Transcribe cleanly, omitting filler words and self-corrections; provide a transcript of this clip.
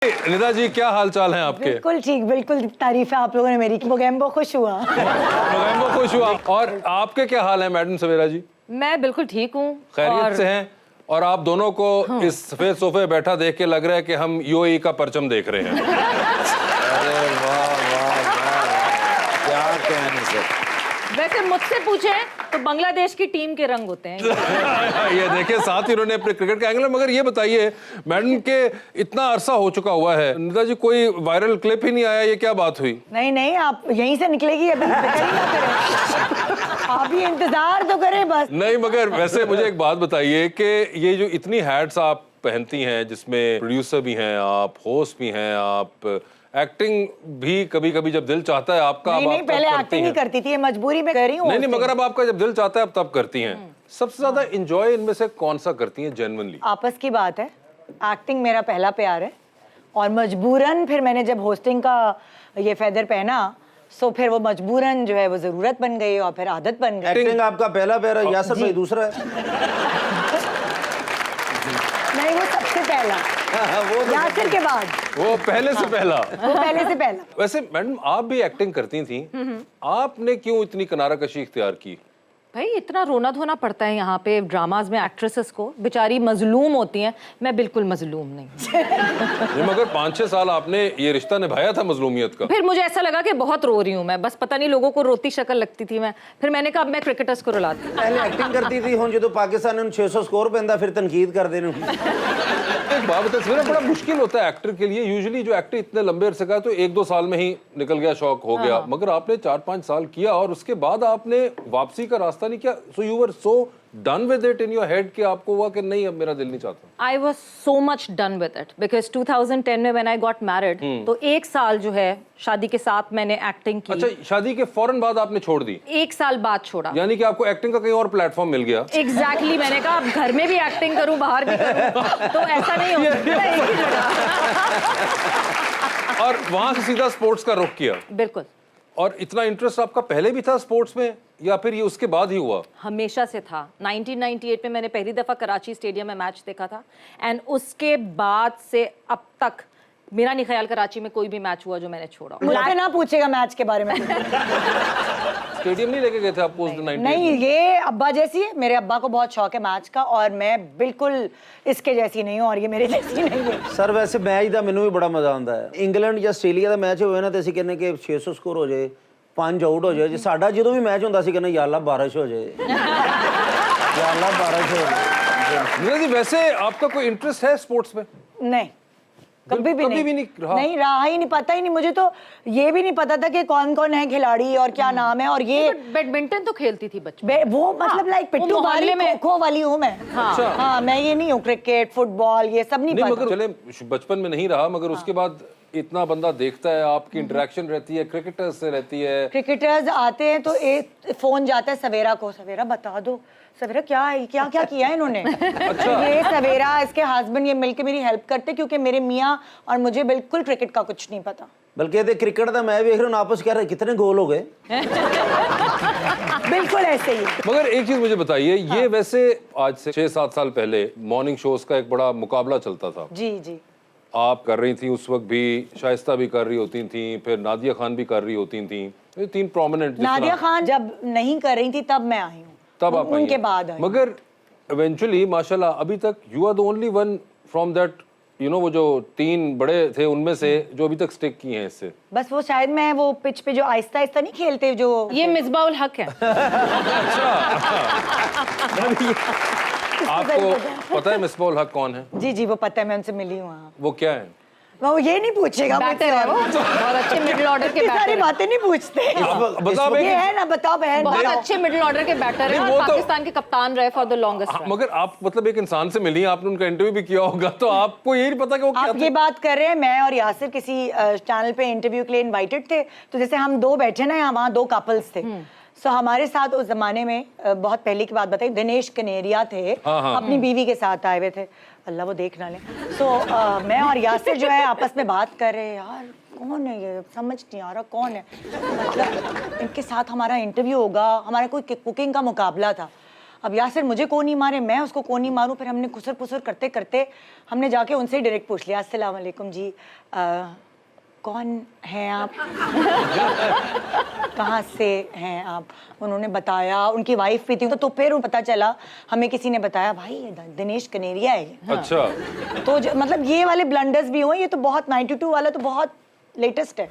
निदा जी, क्या हाल चाल है आपके? बिल्कुल ठीक, बिल्कुल तारीफ है आप लोगों ने मेरी कि मोगेम्बो खुश हुआ। मोगेम्बो खुश हुआ। और आपके क्या हाल है मैडम सवेरा जी? मैं बिल्कुल ठीक हूँ। खैरियत से हैं? और आप दोनों को इस सफेद सोफे बैठा देख के लग रहा है कि हम यूएई का परचम देख रहे हैं। अरे वाह वाह वाह, क्या कहने से। वैसे मुझसे पूछे तो बांग्लादेश की टीम के रंग होते हैं। ये देखिए, साथ ही उन्होंने अपने क्रिकेट के एंगल। मगर ये बताइए मैडम के इतना अरसा हो चुका हुआ है, निदा जी कोई वायरल क्लिप ही नहीं आया, ये क्या बात हुई? नहीं नहीं, आप यहीं से निकलेगी अभी, फिक्र ही ना करें। आप ही इंतजार तो करें बस। नहीं, मगर वैसे मुझे एक बात बताइए कि ये जो इतनी हैट्स आप पहनती हैं, जिसमें प्रोड्यूसर भी हैं आप, होस्ट भी हैं आप, एक्टिंग भी कभी कभी जब दिल चाहता है आपका, नहीं अब नहीं, आप पहले करती एक्टिंग ही हैं। करती थी, ये मजबूरी में कर रही हूँ। नहीं नहीं, मगर अब आपका जब दिल चाहता है अब तब करती हैं। सबसे ज्यादा एंजॉय इनमें से कौन सा करती हैं जेन्युइनली? आपस की बात है, एक्टिंग मेरा पहला प्यार है और मजबूरन फिर मैंने जब होस्टिंग का ये फेदर पहना, सो फिर वो मजबूरन जो है वो जरूरत बन गई और फिर आदत बन गई। एक्टिंग आपका पहला प्यार है, यासर भाई दूसरा है। नहीं, वो सबसे पहला, वो तो यासिर के बाद, वो पहले से पहला। वो पहले से पहला। वैसे मैडम, आप भी एक्टिंग करती थी, आपने क्यों इतनी किनाराकशी इख्तियार की? भाई इतना रोना धोना पड़ता है यहाँ पे ड्रामाज में एक्ट्रेसेस को, बेचारी मजलूम होती हैं। मैं बिल्कुल मजलूम नहीं। ये मगर 5-6 साल आपने ये रिश्ता निभाया था मजलूमियत का। फिर मुझे ऐसा लगा कि बहुत रो रही हूँ मैं, बस पता नहीं लोगों को रोती शक्ल लगती थी मैं। फिर मैंने कहा अब मैं क्रिकेटर्स को रुलाती हूँ। पहले एक्टिंग करती थी, हुण जो पाकिस्तान ने 600 स्कोर पेंदा फिर तनकीद कर देने। एक बात बताइए, सवेरा बड़ा मुश्किल होता है एक्टर के लिए। यूजुअली जो एक्टर इतने लंबे अरसे का तो 1-2 साल में ही निकल गया, शौक हो गया, मगर आपने 4-5 साल किया और उसके बाद आपने वापसी का रास्ता नहीं किया। So you were so done with it in your head कि आपको हुआ कि नहीं अब मेरा दिल नहीं चाहता? I was so much done with it because 2010 में व्हेन आई गॉट मैरिड, तो 1 साल जो है शादी के साथ मैंने एक्टिंग की। अच्छा, शादी के फौरन बाद आपने छोड़ दी? 1 साल बाद छोड़ा। यानी कि आपको एक्टिंग का कहीं और प्लेटफॉर्म मिल गया? एग्जैक्टली मैंने कहा अब घर में भी एक्टिंग करूं, बाहर भी करूं, तो ऐसा नहीं हो सकता एक ही जगह। और वहां से सीधा स्पोर्ट्स का रुख किया? बिल्कुल। और इतना इंटरेस्ट आपका पहले भी था स्पोर्ट्स में या फिर ये उसके बाद ही हुआ? हमेशा से था। 1998 में मैंने पहली दफा कराची स्टेडियम में मैच देखा था एंड उसके बाद से अब तक मेरा नहीं ख्याल कराची में कोई भी मैच हुआ जो मैंने छोड़ा। मुझसे ना पूछेगा मैच के बारे में। स्टेडियम नहीं लेके गए थे आपको उस दिन? 98 नहीं, ये अब्बा जैसी है, मेरे अब्बा को बहुत शौक है मैच का और मैं बिल्कुल इसके जैसी नहीं हूँ और ये मेरे जैसी नहीं है। सर वैसे मैच का मैनू भी बड़ा मजा आता है। इंग्लैंड या आस्ट्रेलिया का मैच होवे ना तो असं कहने कि 600 स्कोर हो जाए, 5 आउट हो जाए। साडा जो भी मैच होता कहना या अल्लाह बारिश हो जाए, या अल्लाह बारिश हो जाए। नीरज जी, वैसे आपका कोई इंटरेस्ट है स्पोर्ट्स में? नहीं, कभी भी नहीं रहा? नहीं रहा ही नहीं, पता ही नहीं। मुझे तो ये भी नहीं पता था कि कौन कौन है खिलाड़ी और क्या नाम है। और ये बैडमिंटन तो खेलती थी बच्चे वो मतलब लाइक पिट्टू बारी खो वाली हूँ मैं। हाँ, मैं ये नहीं हूँ, क्रिकेट फुटबॉल ये सब नहीं पता। मगर चले बचपन में नहीं रहा, मगर उसके बाद इतना बंदा देखता है, आपकी इंटरेक्शन रहती है, क्रिकेटर्स से रहती है। क्रिकेटर्स आते हैं तो एक फोन जाता है सवेरा को, सवेरा बता दो सवेरा क्या है, क्या क्या किया है इन्होंने। अच्छा। ये सवेरा इसके हस्बैंड ये मिलके मेरी हेल्प करते क्योंकि मेरे मियाँ और मुझे बिल्कुल क्रिकेट का कुछ नहीं पता। बल्कि ये क्रिकेट का मैं देख रहा हूँ आपस कह रहे कितने गोल हो गए। बिल्कुल ऐसे ही। मगर एक चीज मुझे बताइए, ये वैसे आज से 6-7 साल पहले मॉर्निंग शोज का एक बड़ा मुकाबला चलता था। जी जी। आप कर रही थी उस वक्त भी, शाइस्ता भी कर रही होती थी, फिर नादिया खान भी कर रही होती थी, ये 3 प्रोमिनेंट। नादिया खान जब नहीं कर रही थी तब मैं आई हूँ, तब आप उनके बाद आई। मगर इवेंचुअली माशाल्लाह अभी तक you are the only one from that, you know, वो जो 3 बड़े थे उनमें से जो अभी तक स्टिक किए हैं इससे। बस वो शायद मैं वो पिच पे जो आहिस्ता आहिस्ता नहीं खेलते जो, ये मिसबाह उल हक है। आपको पता है मिसबाह उल हक कौन है? जी जी वो पता है, मैं उनसे मिली हूँ। वो क्या है? वो ये नहीं पूछेगा, बैटर है वो, बहुत अच्छे मिडिल ऑर्डर के इतनी सारी बैटर बातें नहीं पूछते। बताओ ये है ना, बताओ बहन। बहुत अच्छे मिडिल ऑर्डर के बैटर हैं नहीं, और वो तो- पाकिस्तान के कप्तान रहे फॉर द लॉन्गेस्ट। मगर आप मतलब एक इंसान से मिली, आपने उनका इंटरव्यू भी किया होगा, तो आपको ये नहीं पता कि वो क्या आप ये बात कर रहे हैं, मैं और यासिर किसी चैनल पे इंटरव्यू के लिए इनवाइटेड थे, तो जैसे हम 2 बैठे ना यहाँ, वहाँ 2 कपल्स थे। सो हमारे साथ उस जमाने में बहुत पहले की बात बताई, दिनेश कनेरिया थे, अपनी बीवी के साथ आए हुए थे, अल्लाह वो देख ना ले। सो मैं और यासिर जो है आपस में बात कर रहे हैं, यार कौन है ये, समझ नहीं आ रहा कौन है, मतलब इनके साथ हमारा इंटरव्यू होगा, हमारा कोई कुकिंग का मुकाबला था। अब यासिर मुझे कौन नहीं मारे, मैं उसको कौन नहीं मारूं। फिर हमने खुसर पुसर करते करते हमने जाके उनसे ही डायरेक्ट पूछ लिया, अस्सलाम वालेकुम जी, कौन हैं आप? कहाँ से हैं आप? उन्होंने बताया, उनकी वाइफ भी थी। तो फिर पता चला, हमें किसी ने बताया, भाई ये दिनेश कनेरिया है ये। अच्छा, तो मतलब ये वाले ब्लंडर्स भी हुए। ये तो बहुत 92 वाला तो बहुत लेटेस्ट है।